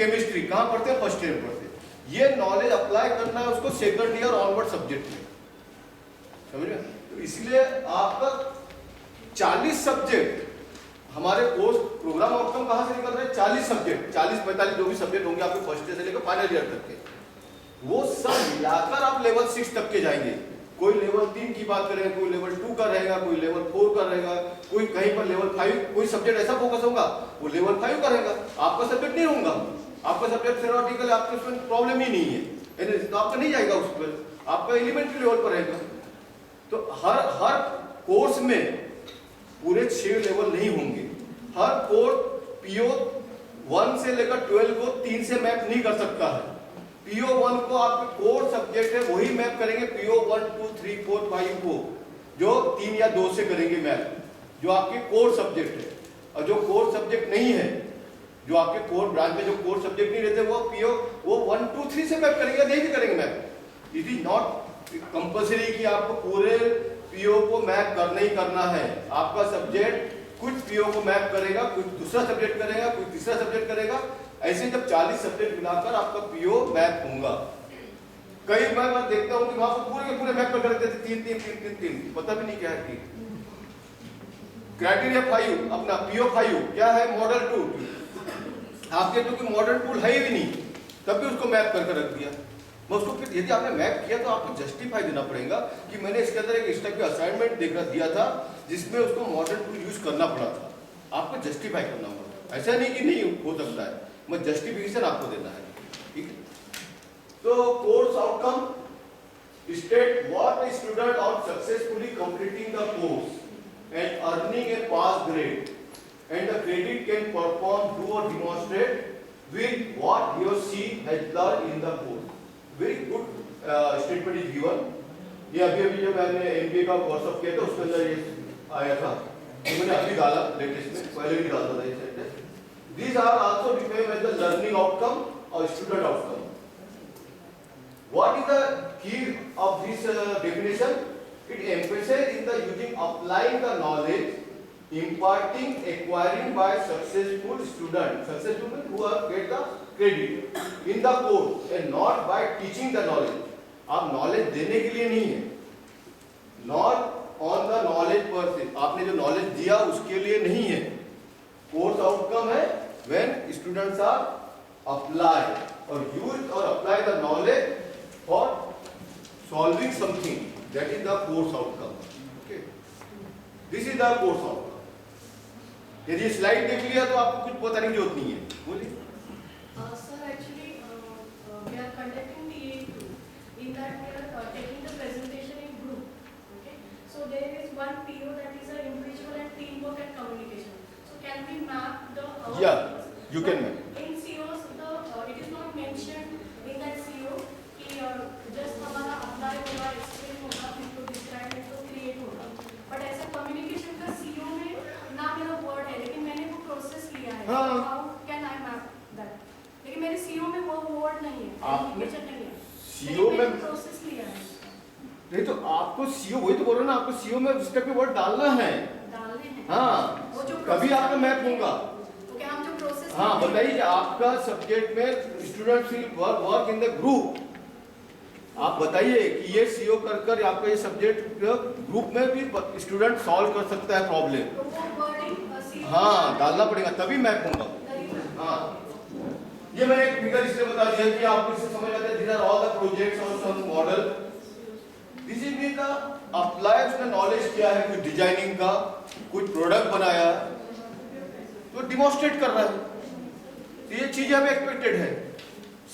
Chemistry कहाँ पढ़ते हैं? फर्स्ट ईयर में पढ़ते हैं। ये नॉलेज अप्लाई करना है उसको सेकंड ईयर ऑनवर्ड सब्जेक्ट में, समझ रहे? तो इसलिए आपका 40 सब्जेक्ट हमारे कोर्स प्रोग्राम आउटकम कहाँ से निकल रहे हैं? 40 सब्जेक्ट, 40-45 जो भी सब्जेक्ट होंगे आपके फर्स्ट ईयर से लेकर फाइनल ईयर तक के, वो सब मिलाकर आप लेवल 6 तक के जाएंगे। कोई लेवल 3 की बात करेगा, कोई लेवल 2 का रहेगा, कोई लेवल 4 का रहेगा, कोई कहीं पर लेवल 5, कोई सब्जेक्ट ऐसा फोकस होगा वो लेवल 5 का रहेगा। आपका सब्जेक्ट नहीं होगा, आपका सब्जेक्ट थ्योरेटिकल, आपके उसमें प्रॉब्लम ही नहीं है, तो आपका नहीं जाएगा उस पर, आपका एलिमेंट्री लेवल पर रहेगा। तो हर कोर्स में पूरे 6 लेवल नहीं होंगे। हर कोर्स PO 1 से लेकर 12 को 3 से मैप नहीं कर सकता है। PO 1 को आपके कोर सब्जेक्ट है वही मैप करेंगे PO 1, 2, 3, 4, 5 को, जो 3 या 2 से करेंगे मैप, जो आपके कोर सब्जेक्ट है। और जो कोर सब्जेक्ट नहीं है, जो आपके कोर ब्रांच में जो कोर सब्जेक्ट नहीं रहते, वो PO वो 1, 2, 3 से मैप करेंगे, नहीं भी करेंगे map. It is not compulsory कि आपको पूरे PO को मैप करना ही करना है। आपका सब्जेक्ट कुछ PO को मैप करेगा, कुछ दूसरा सब्जेक्ट करेगा, कुछ तीसरा सब्जेक्ट करेगा, ऐसे जब 40 सब्जेक्ट मिलाकर आपका PO मैप होगा। कई बार मैं देखता हूँ कि वहां पर पूरे के पूरे मैप कर देते थे 3, पता भी नहीं क्या है। क्राइटेरिया 5 अपना PO 5 क्या है? Model tool. आपके तो कोई मॉडल टूल है ही नहीं, तब भी उसको मैप करके रख दिया। मैं उसको फिर यदि आपने मैप किया तो आपको जस्टिफाई देना पड़ेगा कि मैंने इसके अंदर एक स्टेप पे असाइनमेंट दिया था जिसमें उसको मॉडल टूल यूज करना पड़ा था। आपको जस्टिफाई करना होगा, ऐसा नहीं कि नहीं हो सकता है, मैं जस्टिफिकेशन आपको देना है, ठीक है? तो course outcome state what the student on successfully completing the course and earning a pass grade and the credit can perform do और डेमोंस्ट्रेट विद व्हाट ही और she has learn in the course. Very good statement is given. ये अभी जो मैंने MBA का WhatsApp किया था उसके अंदर ये आया था, मैंने अभी डाला लेटेस्ट में, पहले भी डालता था ये sentence. These are also defined as the learning outcome or student outcome. What is the key of this definition? It emphasizes in the using applying the knowledge, imparting, acquiring by successful students, successful who have get the credit in the course and not by teaching the knowledge. आप knowledge देने के लिए नहीं है, not on the knowledge पर से, आपने जो नॉलेज दिया उसके लिए नहीं है। कोर्स आउटकम है व्हेन स्टूडेंट्स आर अप्लाई और यूज और apply the knowledge for solving something, that is the course outcome. Okay, this is the course outcome. यदि स्लाइड देख लिया तो आपको कुछ बताने की जरूरत नहीं है, बोलिए। Sir, actually, we are conducting the EA2. In that, we are taking the presentation in group. Okay. So there is one PO that is an individual and teamwork and communication. So can we map the? Yeah, you can map. In COs, it is not mentioned in that CO कि just हमारा apply होगा, explain होगा, फिर तो describe है, तो create होगा. But ऐसा communication का CO में ना मेरा word है, लेकिन मैंने वो process लिया है. How can I map that? लेकिन मेरे सीओ में वो वर्ड नहीं है, आपने नहीं है, सीओ में प्रोसेस लिया है। नहीं तो आपको सीओ, वही तो बोल रहा ना, आपको सीओ में उस टाइप के वर्ड डालना है, डालने हैं। हाँ, वो जो कभी आपका मैप होगा। तो क्या हम जो प्रोसेस, हाँ बताइए, आपका सब्जेक्ट में students will work in the group. आप बताइए कि ये सीओ कर आपका ये सब्जेक्ट ग्रुप में भी स्टूडेंट सॉल्व कर सकता है प्रॉब्लम, तो वो वर्डिंग हाँ डालना पड़ेगा तभी मैप होगा। हाँ, ये मैंने एक फिगर इसलिए बता दिया कि आपको इससे समझ आता है। these are all the projects or some model, this is the apply उसने नॉलेज किया है, कुछ डिजाइनिंग का, कुछ प्रोडक्ट बनाया तो डिमॉन्स्ट्रेट कर रहा है, तो ये चीजें हमें एक्सपेक्टेड है।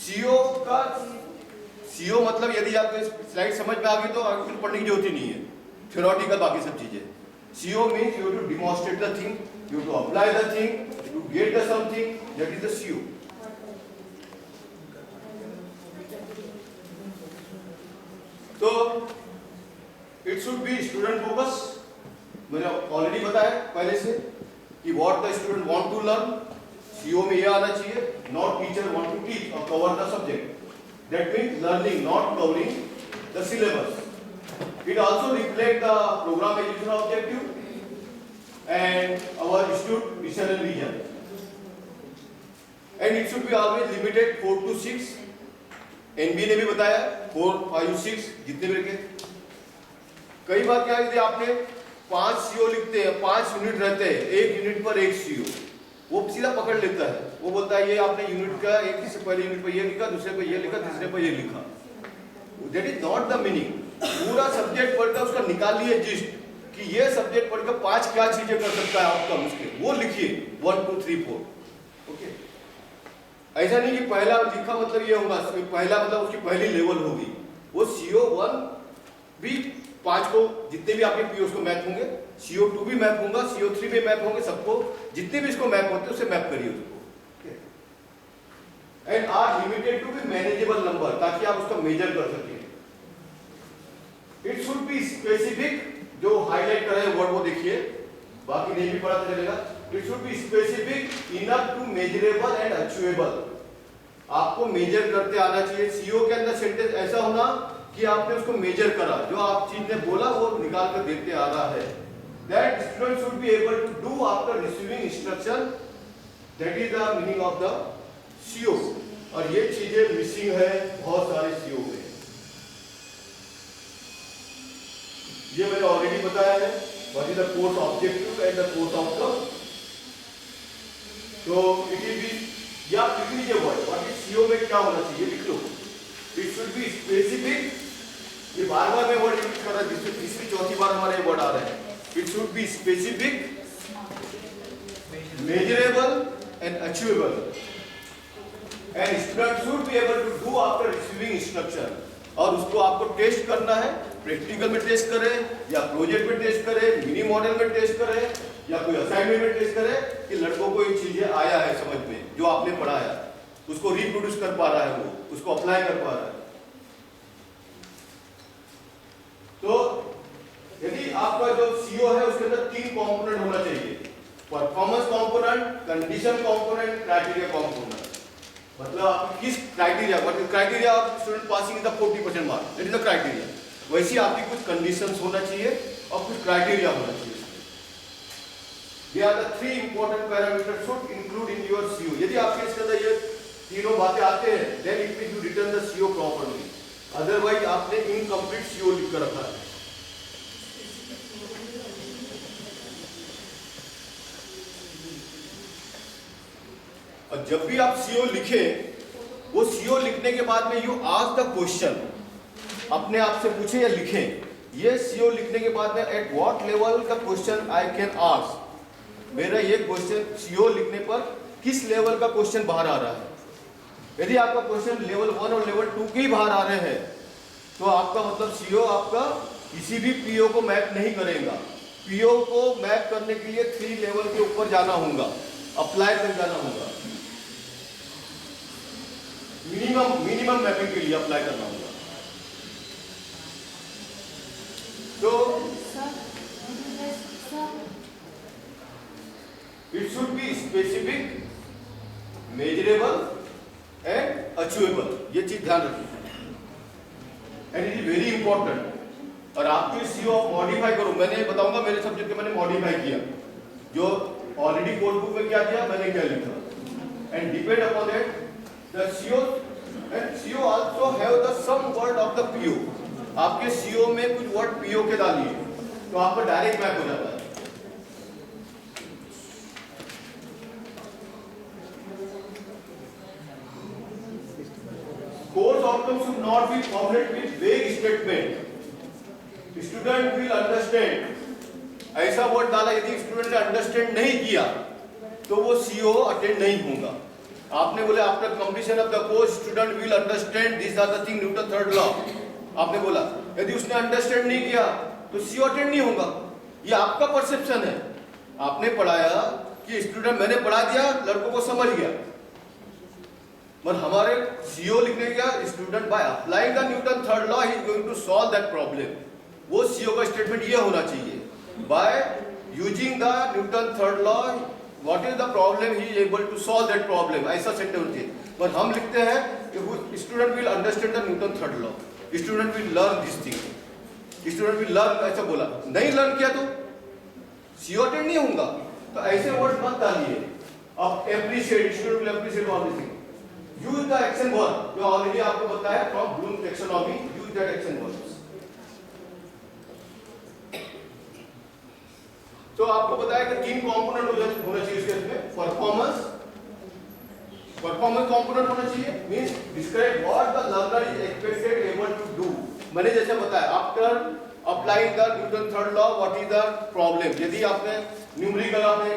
सीओ का सीओ मतलब यदि आपको स्लाइड समझ में आ गई तो आपको कुछ पढ़ने की जरूरत ही नहीं है, थ्योरेटिकल बाकी सब चीजें। CO means you to demonstrate the thing, you to apply the thing, to get the something, that is the CO. तो it should be student focus. मैंने ऑलरेडी बताया पहले से कि what the student want to learn, CO में ये आना चाहिए, not teacher want to teach और cover the subject, that means learning not covering the syllabus. It also reflects the program execution objective and our institute mission and vision. And it should be always limited 4 to 6। NB ने भी बताया 4, 5, 6 जितने भी रखे। कई बार क्या यदि आपने 5 सीओ लिखते हैं, 5 यूनिट रहते हैं, एक यूनिट पर एक सीओ, वो सीधा पकड़ लेता है। वो बोलता है ये आपने यूनिट का एक से पहले यूनिट पर ये लिखा, दूसरे पर ये लिखा, तीसरे पर ये लिखा। That is not the meaning. पूरा सब्जेक्ट पढ़कर उसका निकालिए जिस्ट कि ये सब्जेक्ट पढ़कर 5 क्या चीजें कर सकता है आउटकम उसके, वो लिखिए 1, 2, 3, 4। ओके, ऐसा नहीं कि पहला लिखा मतलब ये होगा, पहला मतलब उसकी पहली लेवल होगी। वो CO1 भी 5 को जितने भी आपके पीओस को मैप होंगे, CO2 भी मैप होगा, CO3 भी मैप होंगे, सबको जितने भी इसको मैप होते हैं उसे मैप करिए उसको। And are limited to be manageable number, ताकि आप उसका मेजर कर सकें। इट शुड बी स्पेसिफिक, जो हाईलाइट कर रहे हैं वर्ड वो देखिए, बाकी नहीं भी पढ़ा तो चलेगा। It should be specific enough to measurable and achievable. आपको मेजर करते आना चाहिए। सीओ के अंदर सेंटेंस ऐसा होना कि आपने उसको मेजर करा, जो आप चीज ने बोला वो निकाल कर देते आ रहा है। That student should be able to do after receiving instruction, that is the meaning of the CO. और ये चीजें मिसिंग है बहुत सारे सीओ में। ये मैंने ऑलरेडी बताया है, what is the course objective and the course outcome. तो इट विल बी, या लिख लीजिए वर्ड, व्हाट इज सीओ में क्या होना चाहिए लिख लो। इट शुड बी स्पेसिफिक, ये बार-बार मैं वर्ड यूज कर रहा हूं, तीसरी चौथी बार हमारे वर्ड आ रहे हैं। It should be specific, measurable and achievable, and student should be able to do after receiving instruction. और उसको आपको टेस्ट करना है, प्रैक्टिकल में टेस्ट करें या प्रोजेक्ट में टेस्ट करें, मिनी मॉडल में टेस्ट करें या कोई असाइनमेंट में टेस्ट करें कि लड़कों को ये चीजें आया है समझ में, जो आपने पढ़ाया उसको रिप्रोड्यूस कर पा रहा है, वो उसको अप्लाई कर पा रहा है। तो यदि आपका जो सीओ है उसके अंदर 3 कंपोनेंट होना चाहिए, performance component, condition component, criteria component. मतलब आप किस criteria, what criteria of student passing the 40% mark, that is the criteria. वैसे आपकी कुछ कंडीशंस होना चाहिए और कुछ क्राइटेरिया होना चाहिए। They are the 3 important parameters should include in your CO। यदि आपके इसके अंदर ये तीनों बातें आते हैं, then it means you written the CO properly। Otherwise आपने इनकम्प्लीट CO लिख कर रखा है। और जब भी आप CO लिखें, वो CO लिखने के बाद में यू आस्क द क्वेश्चन, अपने आप से पूछे या लिखें, ये CO लिखने के बाद में एट व्हाट लेवल का क्वेश्चन आई कैन आस्क, मेरा ये क्वेश्चन CO लिखने पर किस लेवल का क्वेश्चन बाहर आ रहा है। यदि आपका क्वेश्चन लेवल 1 और लेवल 2 के ही बाहर आ रहे हैं, तो आपका मतलब CO आपका किसी भी PO को मैप नहीं करेगा। PO को मैप करने के लिए 3 लेवल के ऊपर जाना होगा, अप्लाई कर जाना होगा, मिनिमम मैपिंग के लिए अप्लाई करना होगा। तो it should be specific, measurable and achievable, ये चीज ध्यान रखिए, and it is very important. और आपके सीओ आप मॉडिफाई करो, मैंने बताऊंगा मेरे सब्जेक्ट के मैंने मॉडिफाई किया, जो ऑलरेडी कोड बुक में क्या किया मैंने क्या लिखा, and depend upon that the CO and CO also have the some word of the PO. आपके सीओ में कुछ वर्ड पीओ के डालिए तो आपका डायरेक्ट मैप हो जाता है। Course outcomes should not be formulated with vague statement। Student will understand, ऐसा वर्ड डाला, यदि स्टूडेंट ने अंडरस्टैंड नहीं किया तो वो सीओ अटेंड नहीं होगा। आपने बोले after completion of the course student will understand this are the thing Newton third law, आपने बोला, यदि उसने अंडरस्टैंड नहीं किया तो सीओ अटेंड नहीं होगा। ये आपका परसेप्शन है, आपने पढ़ाया कि स्टूडेंट, मैंने पढ़ा दिया, लड़कों को समझ गया, पर हमारे सीओ लिखने का student by applying the Newton third law he is going to solve that problem. वो सीओ का स्टेटमेंट ये होना चाहिए, by using the Newton third law what is the problem he is able to solve that problem, ऐसा sentence होना चाहिए। पर हम लिखते हैं कि student will understand the Newton third law, student will learn this thing, student will learn, ऐसा बोला, नहीं लर्न किया तो सीओ अटेंड नहीं होगा। तो ऐसे वर्ड मत डालिए, अब appreciate, student will appreciate all these things. Use the action verb, जो ऑलरेडी आपको बताया from Bloom taxonomy, use that action verbs. तो आपको बताया कि 3 कंपोनेंट होना चाहिए इसके इसमें, परफॉर्मेंस कंपोनेंट होना चाहिए, means describe what the learner is expected able to do. मैंने जैसे बताया after applying the Newton third law what is the problem. यदि आपने न्यूमेरिकल आपने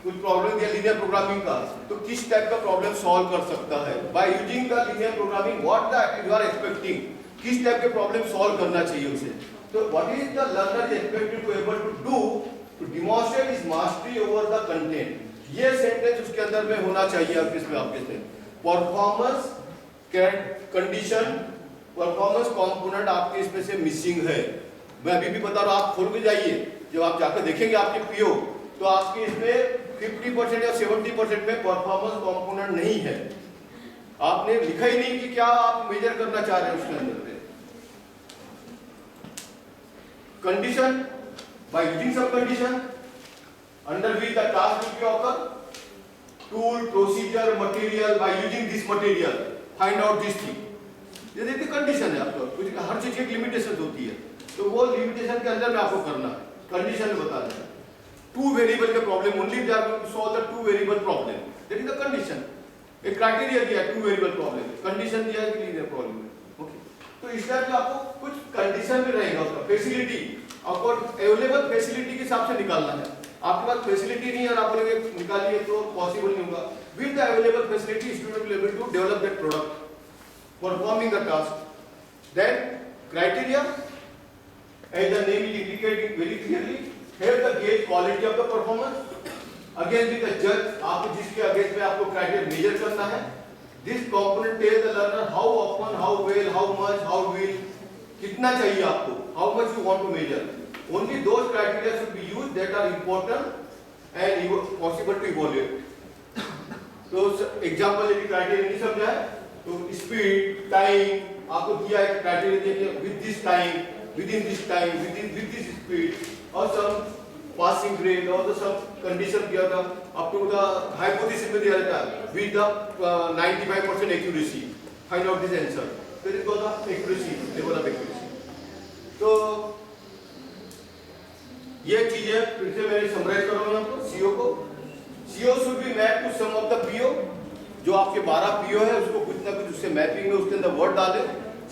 कुछ प्रॉब्लम दिया लीनियर प्रोग्रामिंग का, तो किस टाइप का प्रॉब्लम सॉल्व कर सकता है by using the linear programming, what the you are expecting, किस टाइप के प्रॉब्लम सॉल्व करना चाहिए उसे. तो what is the learner is expected to able to do to demonstrate his mastery over the content. ये सेंटेंस उसके अंदर में होना चाहिए. आपके इसमें परफॉर्मेंस कंडीशन, परफॉर्मेंस कंपोनेंट आपके इसमें से मिसिंग है. मैं अभी भी बता रहा हूं, आप खोल के जाइए, जब आप जाकर देखेंगे आपके पीओ, तो आपके इसमें 50% या 70% में परफॉर्मेंस कंपोनेंट नहीं है. आपने लिखा ही नहीं कि क्या आप मेजर करना चाह रहे हैं उसके अंदर पे. Condition, by using some condition under which the task will be occur, tool, procedure, material, by using this material find out this thing. ये देखिए कंडीशन है आपको, कुछ हर चीज की एक लिमिटेशन होती है, तो वो लिमिटेशन के अंदर में आपको करना है. कंडीशन में बता दें 2 वेरिएबल के problem only they are going to solve the 2 variable problem, that is the condition. एक क्राइटेरिया दिया है 2 वेरिएबल प्रॉब्लम, कंडीशन दिया है कि लीनियर प्रॉब्लम है. ओके, तो इस टाइप का आपको कुछ कंडीशन में रहेगा उसका. फैसिलिटी आपको अवेलेबल फैसिलिटी के हिसाब से निकालना है. आपके पास फैसिलिटी नहीं है और आप बोलेंगे निकालिए तो पॉसिबल नहीं होगा. With the available facility student will able to develop that product performing the task. Then criteria as the name is indicating very clearly, have the gauge quality of the performance. Again with the जज, आपको जिसके against में आपको criteria measure करना है. This component tell the learner how often, how well, how much, how will, कितना चाहिए आपको, how much you want to measure. Only those criteria should be used that are important and possible to evaluate. तो example यदि criteria नहीं समझा है तो speed, time आपको दिया है क्राइटेरिया दिया with this time, with in this time, with this speed और सम पासिंग ग्रेड और सम कंडीशन दिया था. आपको द हाइपोथेसिस में दिया था with the 95% accuracy find out this answer. तो it was the accuracy, level of accuracy. तो ये चीजें फिर से मैं समराइज कर रहा हूं आपको. सीओ को, CO should be map to some of the PO. जो आपके 12 पीओ है उसको कुछ ना कुछ उससे मैपिंग में उसके अंदर वर्ड डाले.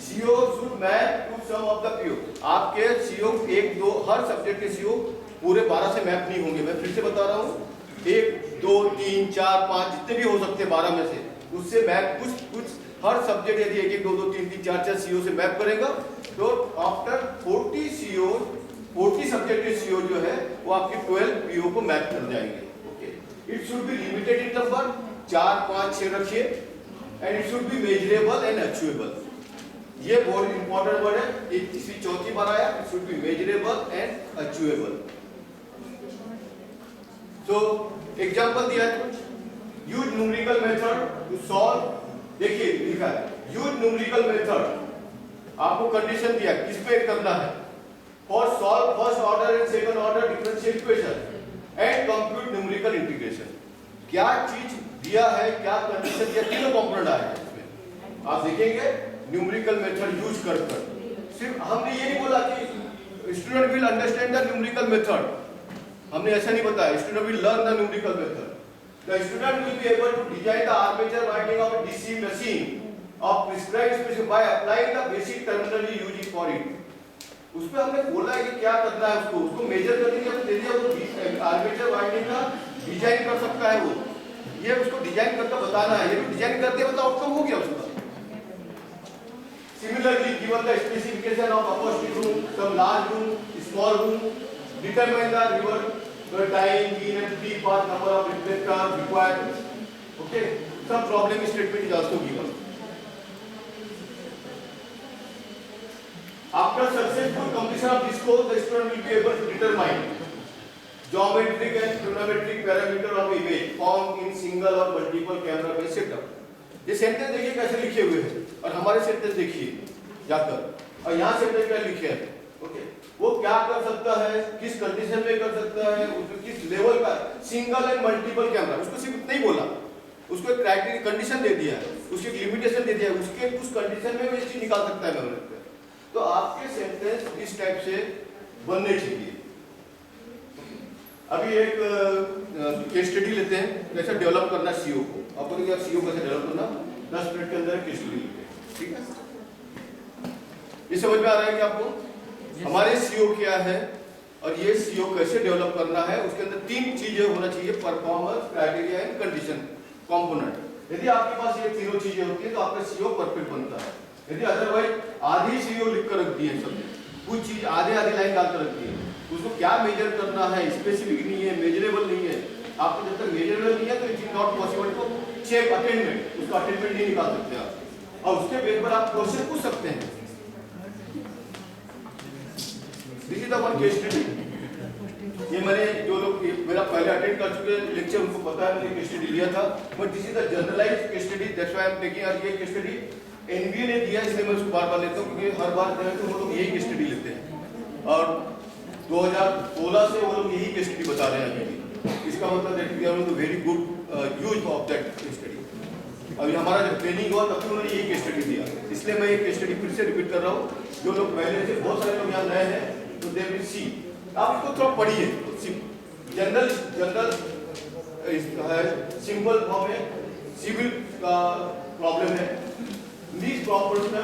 CO should map to some of the PO. आपके सीओ 1 2 हर सब्जेक्ट के सीओ पूरे 12 से मैप नहीं होंगे. मैं फिर से बता रहा हूं, 1 2 3 4 5 जितने भी हो सकते हैं 12 में से, उससे मैप कुछ हर सब्जेक्ट यदि 1 1 2 2 3 3 4 4 सीओ से मैप करेगा तो आफ्टर 40 सीओ 40 सब्जेक्ट के सीओ जो है वो आपके 12 पीओ को मैप कर जाएंगे. Okay, it should B limited in number, 4 5 6 रखिए. And it should be measurable and achievable. ये बहुत इंपॉर्टेंट वर्ड है, एक तीसरी चौथी बार आया. It should be measurable and achievable. So example दिया है, use numerical method to solve. देखिए लिखा है यूज न्यूमेरिकल मेथड. आपको कंडीशन दिया किस पे करना है. For solve first order and second order differential equation and compute numerical integration. क्या चीज दिया है, क्या कंडीशन दिया, तीनों कंपोनेंट आए हैं इसमें. आप देखेंगे न्यूमेरिकल मेथड यूज कर सिर्फ हमने ये नहीं बोला कि student will understand the numerical method. हमने ऐसा नहीं बताया student will learn the numerical method. The student will be able to design the armature winding of a DC machine of prescribed specification by applying the basic terminology used for it. उसमें हमने बोला है कि क्या करना है, उसको major करने के लिए वो आर्मेचर वाइंडिंग का डिजाइन कर सकता है. वो ये उसको डिजाइन करके बताना है. ये डिजाइन करते हैं तो आउटकम हो गया उसका. Similarly given the specification of acoustic room, some large room, small room, determine the reverb time, mean and free path number of reflector required. Okay, some problem statement is also given. After successful completion of this course, the student will be able to determine geometric and trigonometric parameter of image formed in single or multiple camera based setup. ये sentence देखिए कैसे लिखे हुए हैं और हमारे sentence देखिए जाकर, और यहाँ सेंटेंस क्या लिखे हैं. ओके, वो क्या कर सकता है, किस कंडीशन में कर सकता है, उसको किस लेवल का, सिंगल एंड मल्टीपल कैमरा, उसको सिर्फ इतना ही बोला, उसको एक क्राइटेरिया कंडीशन दे दिया है, उसकी एक लिमिटेशन दे दिया है, उसके उस कंडीशन में वो ये चीज निकाल सकता है मेमोरी पे। तो आपके सेंटेंस इस टाइप से बनने चाहिए। अभी एक केस स्टडी लेते हैं, कैसे डेवलप करना सीओ को। आपको देखिए सीओ कैसे डेवलप करना, 10 मिनट के अंदर केस स्टडी लेते हैं, ठीक है। ये समझ में आ रहा है कि आपको हमारे सीओ क्या है और ये सीओ कैसे डेवलप करना है। उसके अंदर 3 चीजें होना चाहिए, performance, criteria and condition component. यदि आपके पास ये तीनों चीजें होती है तो आपका सीओ परफेक्ट बनता है। यदि अदरवाइज आधी सीओ लिख कर रख दी है, सब कुछ चीज आधे लाइन डाल कर रख दी है, उसको क्या मेजर करना है, स्पेसिफिक नहीं है, मेजरेबल नहीं है। आपको जब तक मेजरेबल नहीं है तो it is not possible to check attainment, उसका अटेनमेंट नहीं निकाल सकते आप, और उसके बेस पर आप क्वेश्चन पूछ सकते हैं। This is the one case study. ये मैंने जो लोग मेरा पहले अटेंड कर चुके लेक्चर उनको पता है, मैंने केस स्टडी लिया था, but this is the generalised case study, that's why I am taking. और ये केस स्टडी एनबीए ने दिया, इसलिए मैं उसको बार-बार लेता हूं, क्योंकि हर बार जो है तो वो लोग यही केस स्टडी लेते हैं और 2016 से वो लोग यही केस स्टडी बता रहे हैं अभी। इसका मतलब that we are doing very good use of that case study. अभी हमारा जब ट्रेनिंग हुआ तब उन्होंने यही केस स्टडी दिया, इसलिए मैं ये केस स्टडी फिर से रिपीट कर रहा हूँ। जो लोग पहले से, बहुत सारे लोग यहाँ नए हैं तो दे विल सी, आप इसको थोड़ा पढ़िए। जनरल है, सिंपल फॉर्म है, सिविल का प्रॉब्लम है। These proportion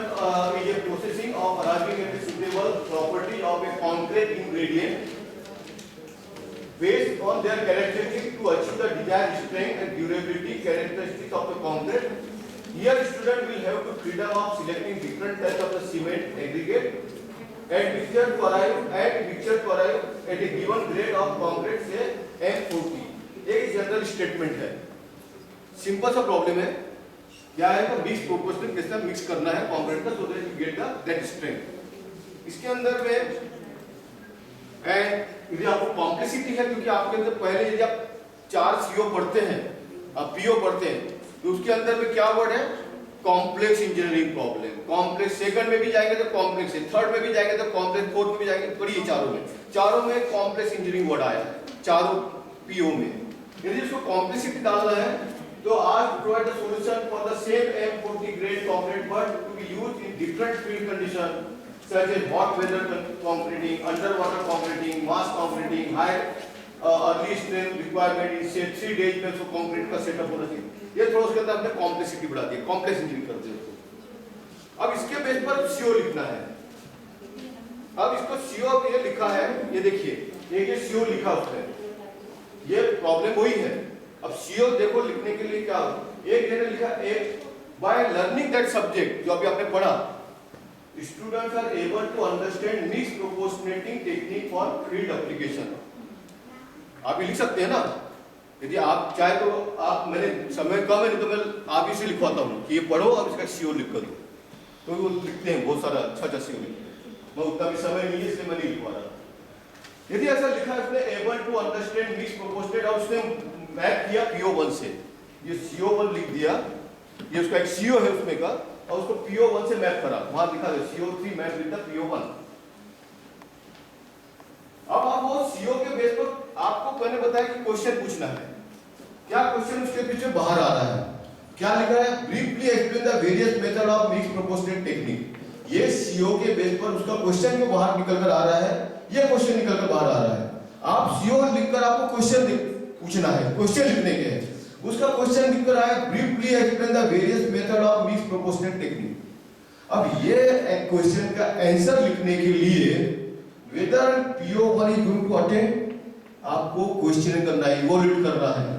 is a processing of arriving at a suitable property of a concrete ingredient based on their characteristics to achieve the desired strength and durability characteristics of the concrete. Here, student will have the freedom of selecting different types of the cement aggregate and mixture to arrive at a given grade of concrete, say M40. एक general statement है, simple सा problem है। क्या है तो mix proportional कैसे mix करना है कंक्रीट का, so that you get the that strength. इसके अंदर में एंड यदि आपको कॉम्प्लेक्सिटी है, क्योंकि आपके अंदर पहले यदि आप 4 सीओ पढ़ते हैं, आप पीओ पढ़ते हैं, तो उसके अंदर में क्या वर्ड है, complex engineering problem. Complex second में भी जाएंगे तो कॉम्प्लेक्स है, थर्ड में भी जाएंगे तो कॉम्प्लेक्स, फोर्थ में भी जाएंगे, पढ़िए चारों में कॉम्प्लेक्स इंजीनियरिंग वर्ड आया है, चारों पीओ में। यदि उसको कॉम्प्लेक्सिटी डालना है तो आज provide the solution for the same M40 grade concrete but to be used in different field conditions such as hot weather concreting, underwater concreting, mass concreting, high early strength requirement in say 3 days में so concrete का setup होना चाहिए। ये थोड़ा उसके अंदर हमने complexity बढ़ा दी, कॉम्प्लेक्स इंजीनियरिंग कर दिया उसको। अब इसके बेस पर सीओ लिखना है। अब इसको सीओ ये लिखा है, ये देखिए, ये सीओ लिखा उसने, ये प्रॉब्लम वही है। अब सीओ देखो लिखने के लिए क्या, एक जगह लिखा एक बाय लर्निंग दैट सब्जेक्ट, जो अभी आपने पढ़ा, students are able to understand mix proportionating technique for field application. आप ये लिख सकते हैं ना, यदि आप चाहे तो आप, मैंने समय कम है नहीं तो मैं आप इसे लिखवाता हूँ कि ये पढ़ो और इसका सीओ लिख कर दो, तो वो लिखते हैं बहुत सारा अच्छा सीओ लिखते हैं। मैं उतना भी समय नहीं है इसलिए मैं नहीं लिखवा रहा। यदि ऐसा लिखा है उसने able to understand mix proportionate, और उसने मैप किया PO1 से, ये CO1 लिख दिया, ये उसका एक CO है उसमें का, और उसको PO1 से मैप करा, वहां लिखा है CO3 map with the PO1। अब आप वो CO के बेस पर आपको मैंने बताया कि क्वेश्चन पूछना है, क्या क्वेश्चन उसके पीछे बाहर आ रहा है, क्या लिखा है, briefly explain the various method of mix proportionate technique. ये CO के बेस पर उसका क्वेश्चन जो बाहर निकल कर आ रहा है, ये क्वेश्चन निकल कर बाहर आ रहा है। आप CO लिखकर आपको क्वेश्चन पूछना है, क्वेश्चन लिखने के हैं, उसका क्वेश्चन लिखकर आया briefly explain the various method of mix proportionate technique. अब ये क्वेश्चन का आंसर लिखने के लिए whether PO1 is going to attend, आपको क्वेश्चन करना है, इवैल्यूएट करना है।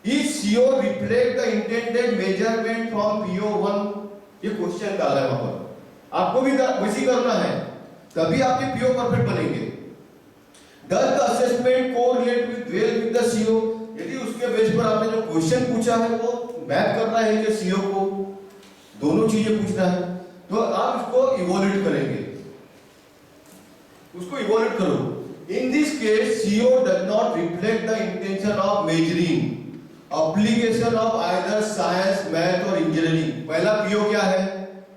Is CO reflect the intended measurement from PO1, ये क्वेश्चन डाला है वहां पर, आपको भी वैसे करना है, तभी आपके PO परफेक्ट बनेंगे। Does the assessment correlate with well with the CO? यदि उसके बेस पर आपने जो क्वेश्चन पूछा है वो मैप करना है कि CO को, दोनों चीजें पूछना है, तो आप इसको इवैल्यूएट करेंगे, उसको इवैल्यूएट करो। In this case, CO does not reflect the intention of measuring application of either science, math और engineering। पहला PO क्या है,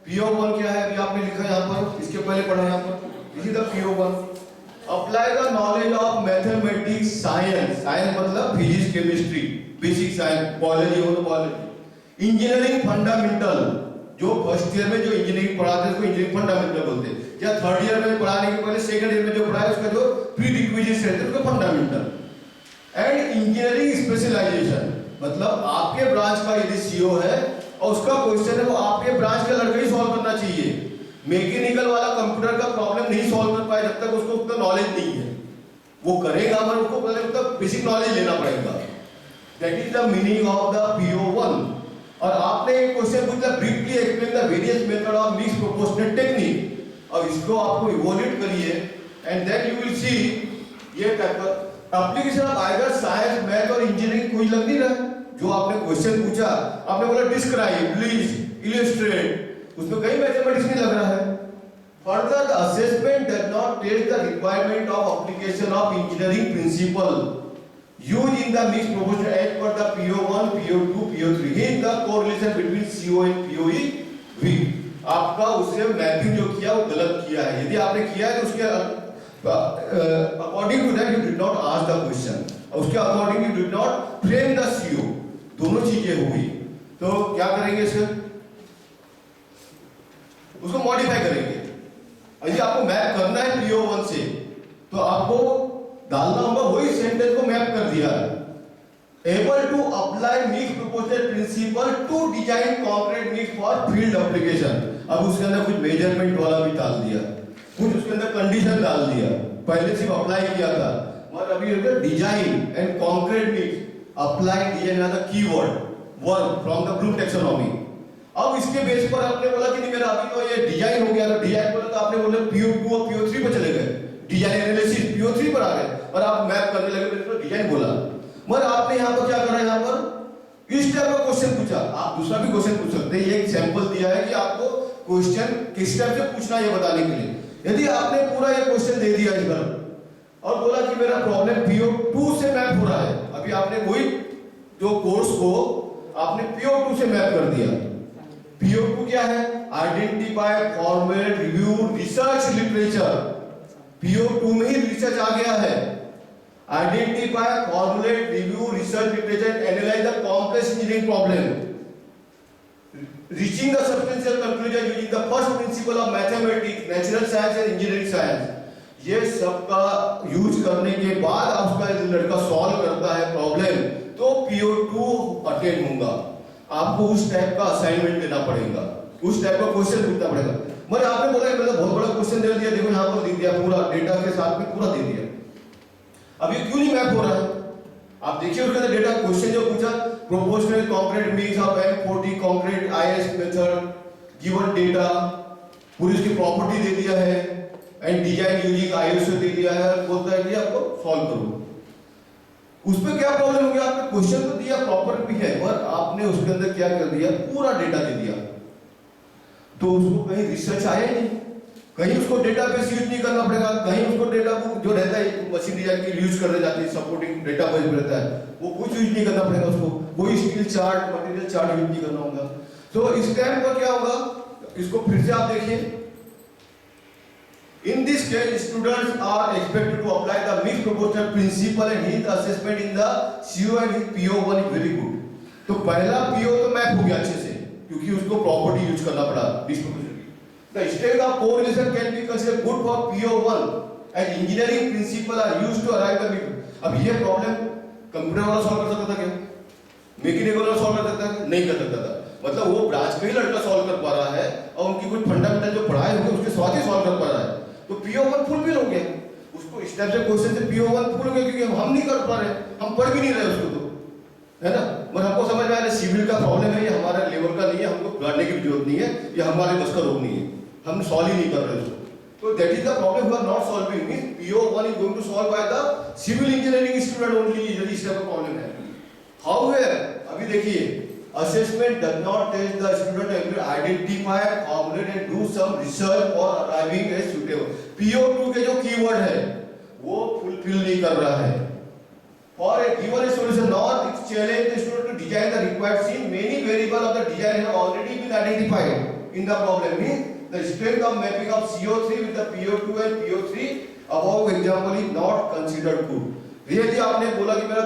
PO1 क्या है, अभी आपने लिखा यहाँ पर, इसके पहले पढ़ा यहाँ पर, this is the PO1. Apply the knowledge of mathematics science, science मतलब physics chemistry basic science, biology हो तो बायोलॉजी, इंजीनियरिंग फंडामेंटल, जो फर्स्ट ईयर में जो इंजीनियरिंग पढ़ाते हैं उसको इंजीनियरिंग फंडामेंटल बोलते हैं, या थर्ड ईयर में पढ़ाने के पहले सेकंड ईयर में जो पढ़ाया उसका जो प्री रिक्विजिट्स रहते हैं उसको फंडामेंटल. एंड इंजीनियरिंग स्पेशलाइजेशन मतलब आपके ब्रांच का यदि सीओ है और उसका क्वेश्चन है वो आपके ब्रांच का लड़का ही सॉल्व करना चाहिए. मैकेनिकल वाला कंप्यूटर का प्रॉब्लम नहीं सॉल्व कर पाए जब तक उसको उतना नॉलेज नहीं है. वो करेगा मगर उसको पहले उतना बेसिक नॉलेज लेना पड़ेगा. That is the meaning of the PO1. और आपने एक क्वेश्चन पूछा briefly explain the various method of mix proportional technique. अब इसको आपको इवोल्यूट करिए and then you will see ये टाइप का application of either science math और इंजीनियरिंग कोई लग नहीं रहा है. जो आपने क्वेश्चन पूछा आपने बोला डिस्क्राइब प्लीज इलस्ट्रेट, उसमें कहीं मैथमेटिक्स नहीं लग रहा है. Further the assessment does not test the requirement of application of engineering principle used in the mixed proportion as per the PO1, PO2, PO3. Hence the correlation between CO and POE weak. आपका उससे mapping जो किया वो गलत किया है. यदि आपने किया है तो उसके according to that you did not ask the question, उसके according you did not frame the CO. दोनों चीजें हुई. तो क्या करेंगे इसका, उसको मॉडिफाई करेंगे. यदि आपको मैप करना है PO1 से तो आपको डालना होगा वही सेंटेंस को मैप कर दिया. Able to apply mix proportional principle to design concrete mix for field application. अब उसके अंदर कुछ मेजरमेंट वाला भी डाल दिया, कुछ उसके अंदर कंडीशन डाल दिया. पहले सिर्फ अप्लाई किया था मगर अभी design and concrete mix apply design as a keyword work from the Bloom taxonomy. अब इसके बेस पर आपने बोला कि नहीं मेरा अभी तो ये डिजाइन हो गया, तो डिजाइन पर तो आपने बोला PO2 और PO3 पर चले गए, डिजाइन एनालिसिस PO3 पर आ गए और आप मैप करने लगे तो डिजाइन बोला. मगर आपने यहाँ पर क्या करा, यहाँ पर इस टाइप का क्वेश्चन पूछा. आप दूसरा भी क्वेश्चन पूछ सकते हैं. ये एक सैंपल दिया है कि आपको क्वेश्चन किस टाइप से पूछना है ये बताने के लिए. यदि आपने पूरा ये क्वेश्चन दे दिया इधर और बोला कि मेरा प्रॉब्लम PO2 से मैप हो रहा है, अभी आपने वही जो कोर्स को आपने PO2 से मैप कर दिया. PO2 क्या है, identify format review research literature. PO2 में ही रिसर्च आ गया है. Identify formulate review research literature analyse the complex engineering problem, reaching the substantial conclusion using the first principle of mathematics, natural science and engineering science. ये सब का use करने के बाद आपका लड़का सॉल्व करता है प्रॉब्लम तो PO2 अटेंड होगा. आपको उस टाइप का असाइनमेंट देना पड़ेगा, उस टाइप का क्वेश्चन पूछना पड़ेगा. मगर आपने बोला मतलब बहुत बड़ा क्वेश्चन दे दिया, देखो यहाँ पर दे दिया पूरा डेटा के साथ में पूरा दे दिया. अब ये क्यों नहीं मैप हो रहा है, आप देखिए उसके अंदर डेटा क्वेश्चन जो पूछा proportional concrete mix of M40 concrete IS method given data, पूरी उसकी प्रॉपर्टी दे दिया है एंड डिजाइन यूजिंग ISO दे दिया है. बोलता है कि आपको सॉल्व करो. उसमें क्या प्रॉब्लम हो गया, आपने क्वेश्चन तो दिया प्रॉपर भी है पर आपने उसके अंदर क्या कर दिया, पूरा डेटा दे दिया. तो उसको कहीं रिसर्च आया नहीं, कहीं उसको डेटाबेस यूज नहीं करना पड़ेगा, कहीं उसको डेटा बुक जो रहता है मशीन डिजाइन के लिए यूज करने जाती है, सपोर्टिंग डेटाबेस रहता है वो कुछ यूज नहीं करना पड़ेगा उसको, कोई skill chart material chart use नहीं करना होगा. तो इस टाइम पर क्या होगा, इसको फिर से आप देखिए. In this case, students are expected to apply the mixed proportional principle and his assessment in the CO and his PO1 is very good. तो पहला PO तो मैप हो गया अच्छे से क्योंकि उसको प्रॉपर्टी यूज करना पड़ा mixed proportional. The state of correlation can be considered good for PO1 and engineering principle are used to arrive the mixed. अब ये प्रॉब्लम कंप्यूटर वाला सॉल्व कर सकता था क्या, मैकेनिकल वाला सॉल्व कर सकता था, नहीं कर सकता था. मतलब वो ब्रांच का ही लड़का सॉल्व कर पा रहा है और उनकी कुछ फंडामेंटल जो पढ़ाए होंगे उसके साथ ही सॉल्व कर पा रहा है. तो PO1 फुलफिल हो गया. उसको इस टाइप से क्वेश्चन से PO1 फुल हो गया क्योंकि हम नहीं कर पा रहे, हम पढ़ भी नहीं रहे उसको, तो है ना. मगर हमको समझ में आ रहा है सिविल का प्रॉब्लम है, ये हमारा लेवल का नहीं है, हमको पढ़ने की जरूरत नहीं है, ये हमारे बस का रोग नहीं है, हम सॉल्व ही नहीं कर रहे उसको. तो that is the problem we are not solving. Means PO1 is going to solve by the civil engineering student only. यदि इस टाइप का प्रॉब्लम है. हाउएवर अभी देखिए assessment does not test the student ability to identify, formulate and do some research for arriving at suitable. PO2 के जो keyword है वो फुलफिल नहीं कर रहा है. For a given solution, not challenge the student to design the required scene, many variables of the design have already been identified in the problem. Means the strength of mapping of CO3 with the PO2 and PO3 above example is not considered good. यदि आपने बोला कि मेरा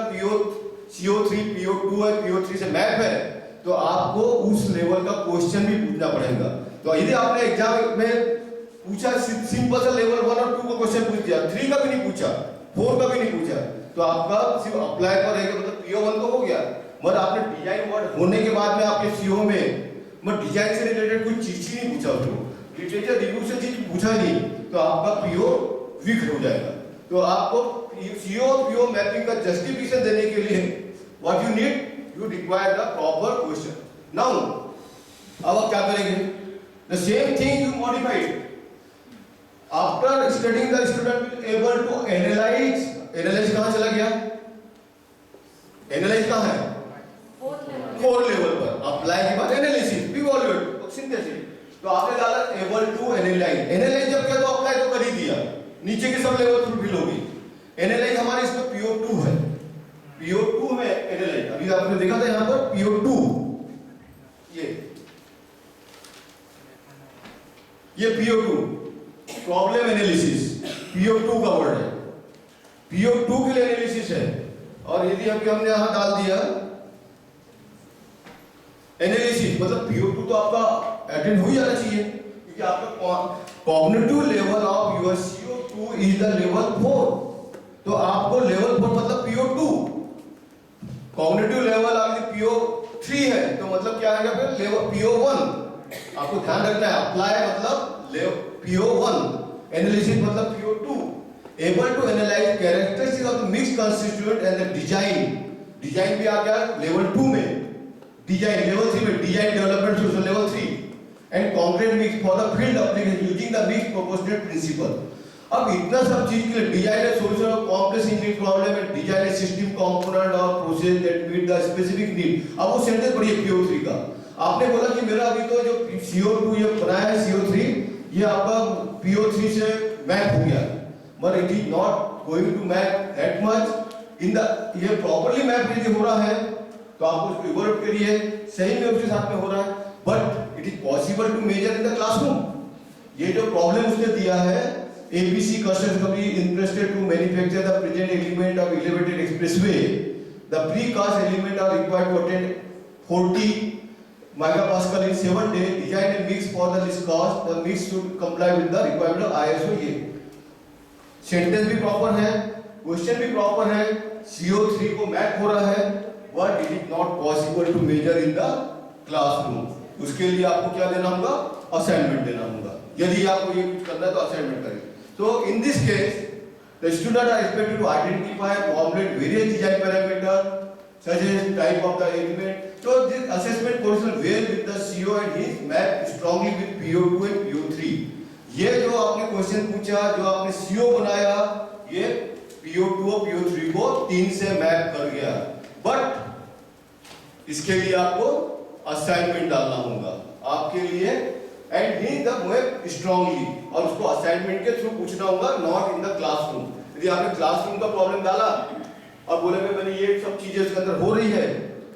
CO3, PO2 और PO3 से map है, तो आपको उस लेवल का क्वेश्चन भी पूछना पड़ेगा। तो यदि आपने एग्जाम में पूछा सिंपल सा लेवल 1 और 2 का क्वेश्चन पूछ दिया, 3 का भी नहीं पूछा, 4 का भी नहीं पूछा, तो आपका सिर्फ अप्लाई पर रहेगा, मतलब PO1 तो हो गया, मगर आपने डिजाइन वर्ड होने के बाद में आपके CO में मगर डिजाइन से रिलेटेड कोई चीज ही नहीं पूछा, उसको लिटरेचर रिव्यू से चीज पूछा नहीं, तो आपका PO वीक हो जाएगा। तो आपको CO और PO मैपिंग का जस्टिफिकेशन देने के लिए what you need, you require the proper question. Now अब आप क्या करेंगे, the same thing you modified after studying the student will able to analyse. Analyse कहां चला गया, एनालाइज कहां है, 4 लेवल पर। अप्लाई के बाद एनालिसिस, इवैल्यूएट और सिंथेसिस। तो आपने डाला एबल टू एनालाइज। एनालाइज जब किया तो अप्लाई तो कर ही दिया, नीचे के सब लेवल फुलफिल हो गई। एनालाइज हमारे इसमें PO2 है, PO2 में एनालाइज अभी आपने देखा था यहां पर PO2, ये PO2 प्रॉब्लम एनालिसिस PO2 का वर्ड है, PO2 के लिए एनालिसिस है। और यदि हमने यहां डाल दिया एनालिसिस, मतलब PO2 तो आपका अटेंड हो ही जाना चाहिए, क्योंकि आपका cognitive level of your CO2 is the level 4। तो आपको लेवल 4 मतलब PO2, cognitive level of PO3 है, तो मतलब क्या आएगा फिर लेवल PO1। आपको ध्यान रखना है, अप्लाई मतलब PO1, एनालिसिस मतलब PO2। Able to analyse characteristics of the mixed constituent and the design. Design भी आ गया लेवल 2 में, डिजाइन लेवल 3 में, design development solution level 3 and concrete mix for the field application using the mix proportional principle. अब इतना सब चीज के लिए design and solution of complex engineering problem and design and system component और process that meet the specific need. अब वो sentence पढ़िए PO3 का। आपने बोला कि मेरा अभी तो जो CO2 ये बनाया है CO3, ये आपका PO3 से मैप हो गया, but it is not going to map that much in the, ये प्रॉपर्ली मैप यदि हो रहा है तो आप उसको इवैल्यूएट करिए, सही में उसके साथ में हो रहा है, but it is possible to measure in the classroom. ये जो प्रॉब्लम उसने दिया है, ABC customers company interested to manufacture the present element of elevated expressway, the precast element are required to attend 40 megapascal in 7 days, design and mix for the least cost, the mix should comply with the requirement of ISO। ये sentence भी proper है, question भी proper है, CO3 को map हो रहा है, but it is not possible to measure in the classroom. उसके लिए आपको क्या देना होगा, असाइनमेंट देना होगा। यदि आपको ये कुछ करना है तो असाइनमेंट करें। So in this case, the students are expected to identify and formulate various design parameters such as type of the element. So this assessment portion where with the CO and his map strongly with PO2 and PO3। ये जो आपने question पूछा, जो आपने CO बनाया, ये PO2 और PO3 को 3 से मैप कर गया, बट इसके लिए आपको असाइनमेंट डालना होगा आपके लिए, and he the map strongly, और उसको असाइनमेंट के थ्रू पूछना होगा, नॉट इन द क्लासरूम। यदि आपने क्लासरूम का प्रॉब्लम डाला और बोले मैंने ये सब चीजें इसके अंदर हो रही है,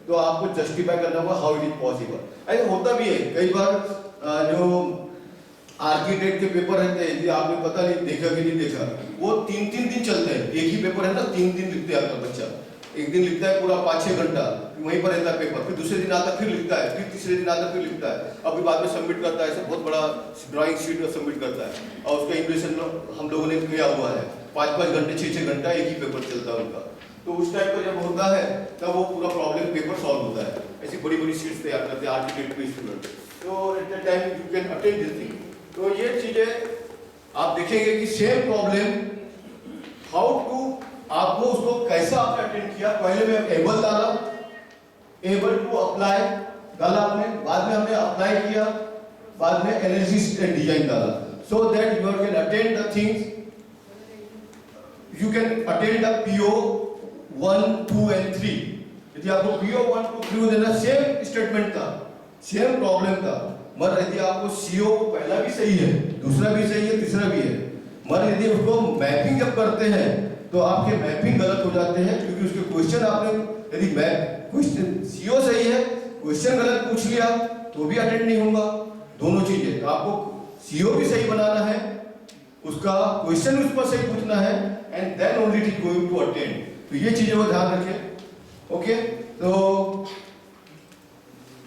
तो आपको जस्टिफाई करना होगा हाउ इट इज पॉसिबल। ऐसा होता भी है कई बार, जो आर्किटेक्ट के पेपर रहते हैं, यदि आपने पता नहीं देखा कि नहीं देखा, वो 3-3 दिन चलते हैं। एक ही पेपर है ना, 3 दिन लिखते हैं आपका बच्चा, एक दिन लिखता है पूरा 5-6 घंटा, वहीं पर रहता है पेपर, फिर दूसरे दिन आता फिर लिखता है, फिर तीसरे दिन आता फिर लिखता है, अभी बाद में सबमिट करता है, ऐसा बहुत बड़ा ड्राइंग शीट में सबमिट करता है, और उसका इम्प्रेशन हम लोगों ने किया हुआ है, 5-5 घंटे 6-6 घंटा एक ही पेपर चलता है उनका। तो उस टाइप का जब होता है तब वो पूरा प्रॉब्लम पेपर सॉल्व होता है। ऐसी बड़ी बड़ी शीट्स तैयार करते हैं आर्किटेक्ट के स्टूडेंट, तो at the time you can attend this thing. तो ये चीजें आप देखेंगे कि सेम प्रॉब्लम हाउ टू, आपको उसको कैसा आपने अटेंड किया। पहले में एबल डाला, एबल टू अप्लाई डाला आपने, बाद में हमने अप्लाई किया, बाद में एनालिसिस एंड डिजाइन डाला, so that you can attend the things, you can attend the PO1, 2 and 3। यदि आपको PO1, 2, 3 देना, सेम स्टेटमेंट था, सेम प्रॉब्लम था, मगर यदि आपको CO पहला भी सही है, दूसरा भी सही है, तीसरा भी है, मगर यदि उसको मैपिंग जब करते हैं तो आपके मैपिंग गलत हो जाते हैं, क्योंकि उसके क्वेश्चन आपने यदि मैप क्वेश्चन सीओ सही है, क्वेश्चन गलत पूछ लिया तो भी अटेंड नहीं होगा। दोनों चीजें, तो आपको सीओ भी सही बनाना है, उसका क्वेश्चन उस पर सही पूछना है, and then only it is going to attend. तो ये चीजें को ध्यान रखें। ओके, तो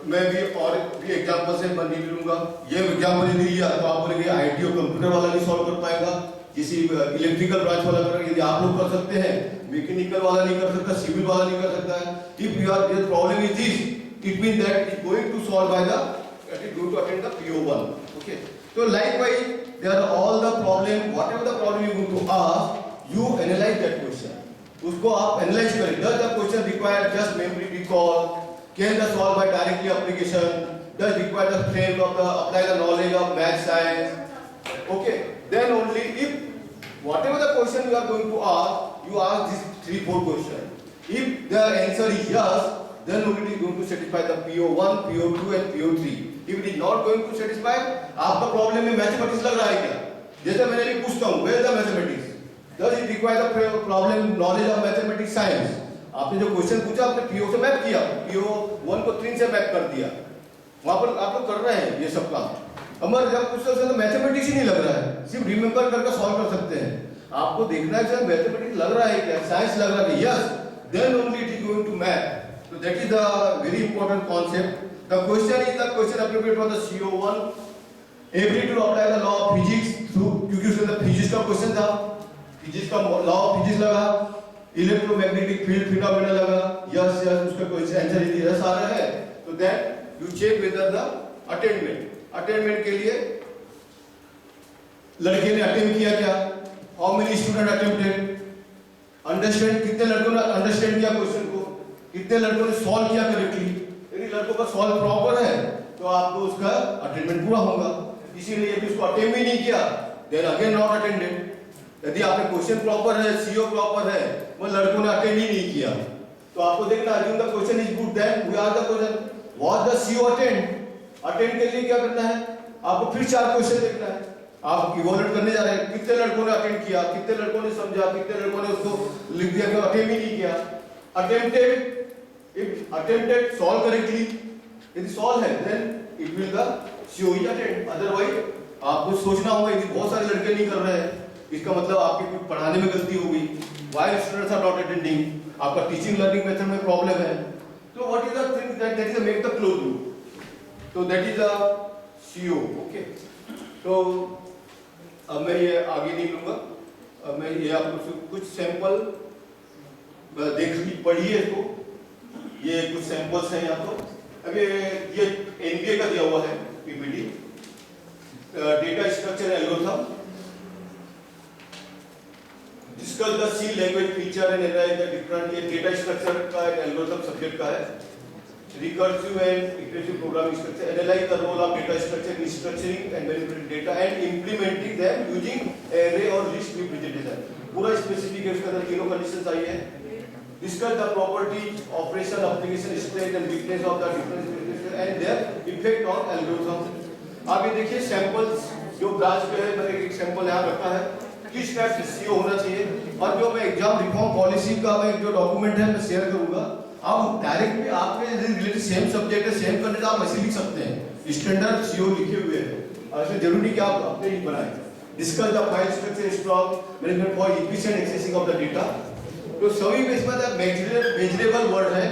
मैं भी और भी एग्जांपल से बनी लूंगा। ये एग्जांपल यदि लिया तो आप बोलेंगे आईटी और कंप्यूटर वाला नहीं सॉल्व कर पाएगा, किसी इलेक्ट्रिकल ब्रांच वाला कर, यदि आप लोग कर सकते हैं, मैकेनिकल वाला नहीं कर सकता, सिविल वाला नहीं कर सकता है। If you are this problem is this, it mean that it going to solve by the it is going to attend the PO1। Okay, तो likewise there are all the problem, whatever the problem you going to ask, you analyse that question, उसको आप analyse करें। Does the question require just memory recall, can the solve by directly application, does require the frame of the apply the knowledge of math science. Okay, then only if whatever the question you are going to ask, you ask these 3-4 questions. If the answer is yes, then only it is going to satisfy the PO1, PO2 and PO3. If it is not going to satisfy, आपका problem में mathematics लग रहा है क्या? जैसे मैंने भी पूछता हूँ, where is the mathematics? Does it require the problem knowledge of mathematics science? आपने जो क्वेश्चन पूछा आपने PO से मैप किया, PO1 को 3 से मैप कर दिया, वहां पर आप लोग कर रहे हैं ये सब काम। अमर जब पूछते हैं तो मैथमेटिक्स ही नहीं लग रहा है, सिर्फ रिमेंबर करके सॉल्व कर सकते हैं। आपको देखना है कि मैथमेटिक्स लग रहा है क्या, साइंस लग रहा है, yes, then only it is going to map. तो that is the very important concept. The question is the question appropriate for the CO1, ability to apply the law of physics through, क्योंकि उसमें physics का question था, physics का law of physics लगा, electromagnetic field phenomena लगा, yes yes, उसका कोई answer यदि यस आ रहा है तो then you check whether the attainment के लिए लड़के ने अटेम्प्ट किया क्या, how many student attempted, understand कितने लड़कों ने अंडरस्टैंड किया क्वेश्चन को, कितने लड़कों ने सॉल्व किया करेक्टली। यदि लड़कों का सॉल्व प्रॉपर है तो आपको उसका अटेंडमेंट पूरा होगा। इसीलिए यदि उसको अटेम्प्ट ही नहीं किया देन अगेन नॉट अटेंडेड। यदि आपने क्वेश्चन प्रॉपर है, सीओ प्रॉपर है, वो लड़कों ने अटेंड ही नहीं किया, तो आपको देखना assume the question is good, then we are the question what the CO attend के लिए क्या करना है, आपको फिर 4 क्वेश्चन देखना है। आप इवैल्यूएट करने जा रहे हैं कितने लड़कों ने अटेंड किया, कितने लड़कों ने समझा, कितने लड़कों ने उसको लिख दिया कि अटेंड ही नहीं किया। Attempted, if attempted solve correctly, यदि सॉल्व है then it will the CO is attend. Otherwise आपको सोचना होगा यदि बहुत सारे लड़के नहीं कर रहे हैं, इसका मतलब आपकी कुछ पढ़ाने में गलती हो गई, why students are not attending, आपका टीचिंग लर्निंग मेथड में प्रॉब्लम है। तो what is the thing that is the make the close loop, तो that is the CO. Okay, तो अब मैं ये आगे नहीं लूंगा, अब मैं ये आपको कुछ सैंपल देखिए, पढ़िए इसको, ये कुछ सैंपल्स हैं यहाँ पर। अब ये NBA का दिया हुआ है PPT, data structure algorithm, discuss the C language feature and analyze the different, ये डेटा स्ट्रक्चर का एक एल्गोरिथम सब्जेक्ट का है। Recursive and iterative programming structure, analyse the role of data structure in structuring and manipulating data and implementing them using array और list representation. पूरा specific है, उसके अंदर तीनों कंडीशंस आई है। Discuss the property, operation, application, strength and weakness of the different and their effect on algorithm. आप ये देखिए सैंपल्स जो ब्रांच पे है, मैंने एक सैंपल यहाँ रखा है किस टाइप से सीओ होना चाहिए, और जो मैं एग्जाम रिफॉर्म पॉलिसी का मैं जो डॉक्यूमेंट है मैं शेयर करूंगा। आप डायरेक्ट भी आपके रिलेटेड सेम सब्जेक्ट है, सेम कंटेंट, आप ऐसे लिख सकते हैं, स्टैंडर्ड सीओ लिखे हुए हैं, और इसमें जरूरी कि आप अपने ही बनाएं। Discuss the file structure, stock management for efficient accessing of the data. तो सभी में इसमें मेजरेबल वर्ड है।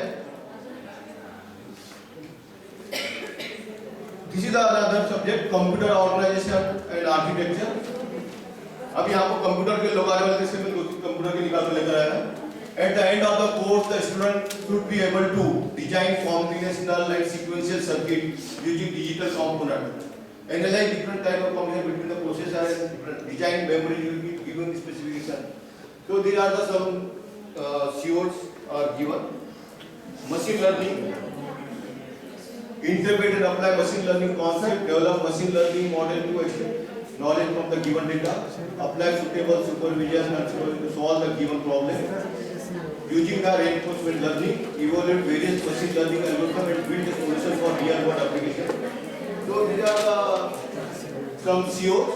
This is another subject computer organisation and architecture. अब यहाँ को कंप्यूटर के लोग आने वाले थे, मैं 2-3 कंप्यूटर के निकाल कर लेकर आया हूँ। At the end of the course, the student should be able to design combinational and sequential circuit using digital component, analyze different type of combination between the processor and different design memory given specification. So these are the some COs are given. Machine learning, interpret and apply machine learning concept, develop machine learning model to extract knowledge from the given data, apply suitable supervision and to solve the given problem. Using the reinforcement learning, evaluate various machine learning algorithms and build a solution for real world application. So these are the some COs.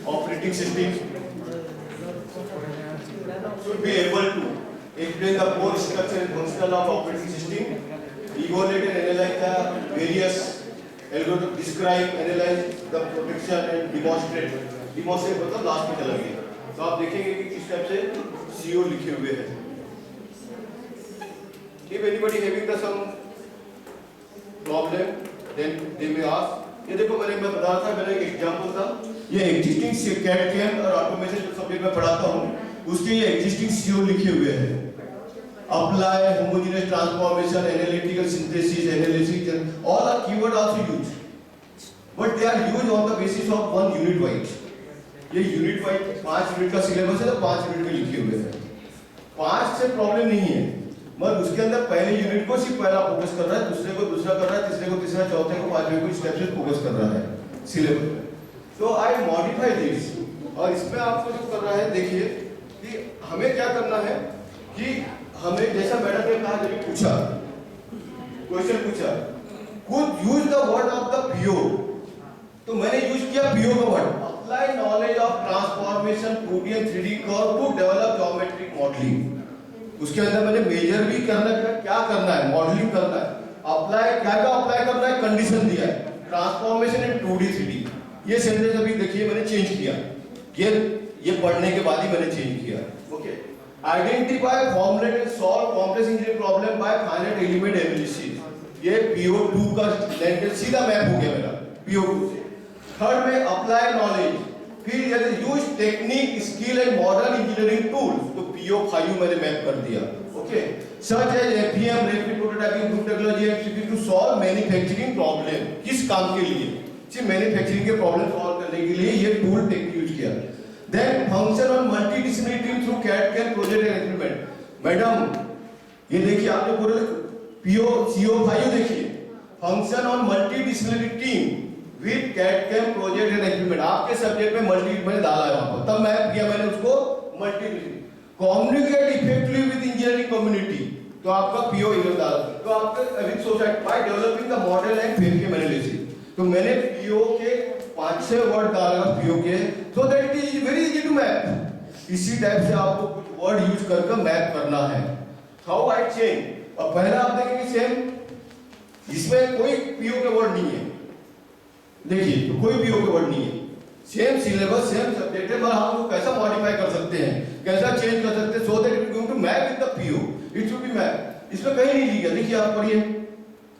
Operating system should be able to explain the core structure and functional of operating system, evaluate and analyze the various algorithms, describe, analyze the protection and demonstrate मतलब last में चला गया। तो आप देखेंगे कि किस type से CO लिखे हुए हैं। If anybody having the some problem, then they may ask। ये देखो मैं बता रहा था, मेरा एक एग्जांपल था, ये एग्जिस्टिंग CAD/CAM और ऑटोमेशन जो सब्जेक्ट में पढ़ाता हूँ, उसके ये एग्जिस्टिंग CO लिखे हुए हैं। Apply, homogeneous transformation, analytical synthesis, analysis, all are keyword also used, but they are used on the basis of one unit wise। ये यूनिट वाइज 5 यूनिट का सिलेबस है, तो 5 यूनिट के लिखे हुए हैं। 5 से प्रॉब्लम नहीं है, मगर उसके अंदर पहले यूनिट को सिर्फ पहला फोकस कर रहा है, दूसरे को दूसरा कर रहा है, तीसरे को तीसरा, चौथे को पांचवें को स्टेप से फोकस कर रहा है सिलेबस में। तो आई मॉडिफाई दिस, और इसमें आपको जो कर रहा है, देखिए कि हमें क्या करना है कि हमें जैसा मैडम ने कहा, जब पूछा क्वेश्चन पूछा, could use the word of the PO, तो मैंने यूज किया PO का word, apply knowledge of transformation 2D and 3D curve to develop geometric modelling. उसके अंदर मैंने मेजर भी करना है, क्या करना है, मॉडलिंग करना है, अप्लाई क्या क्या अप्लाई करना है, कंडीशन दिया है, ट्रांसफॉर्मेशन इन 2D 3D। ये सेंटेंस अभी देखिए मैंने चेंज किया, ये पढ़ने के बाद ही मैंने चेंज किया। Okay, identify, formulate and solve complex engineering problem by finite element analysis. ये PO2 का लैंग्वेज सीधा मैप हो गया मेरा PO2 से। थर्ड में अप्लाई नॉलेज, फिर यदि use technique, skill and modern engineering tool, तो PO5 मैंने मैप कर दिया। Okay, such as FEM, rapid prototyping, group technology and CP to solve manufacturing problem. किस काम के लिए? सिर्फ मैन्युफैक्चरिंग के प्रॉब्लम सॉल्व करने के लिए ये टूल टेक्निक यूज किया। Then function on multidisciplinary team through CAD/CAM project and experiment. Madam ये देखिए, आपने पूरे CO5 देखिए, function on multidisciplinary team with CAD/CAM project and experiment. आपके सब्जेक्ट में मल्टी मैंने डाला है वहां पर, तब मैं किया मैंने उसको multi. Communicate effectively with engineering community, तो आपका PO इधर डाला। तो आपका with society by developing the model and FEM analysis, तो मैंने PO के 5-6 वर्ड डाला PO के, so that it is very easy to map. इसी टाइप से आपको कुछ वर्ड यूज करके मैप करना है। हाउ आई चेंज, और पहला आप देखेंगे सेम, इसमें कोई PO के वर्ड नहीं है, देखिए तो कोई PO के वर्ड नहीं है, सेम सिलेबस सेम सब्जेक्ट है, पर हम कैसा मॉडिफाई कर सकते हैं, कैसा चेंज कर सकते हैं, so that it going to map with the PO, it should be map. इसमें कहीं नहीं लिखा, देखिए आप पढ़िए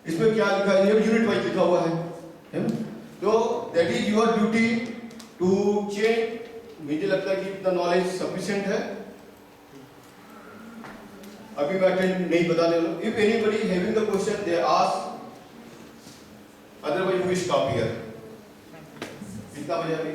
इसमें क्या लिखा है, ये यूनिट वाइज लिखा हुआ है। तो that is your duty to change. मुझे लगता है कि इतना नॉलेज सफिशिएंट है, अभी मैं अटेंड नहीं बताने वाला। If anybody having the question they ask, otherwise we stop here. कितना बजा अभी?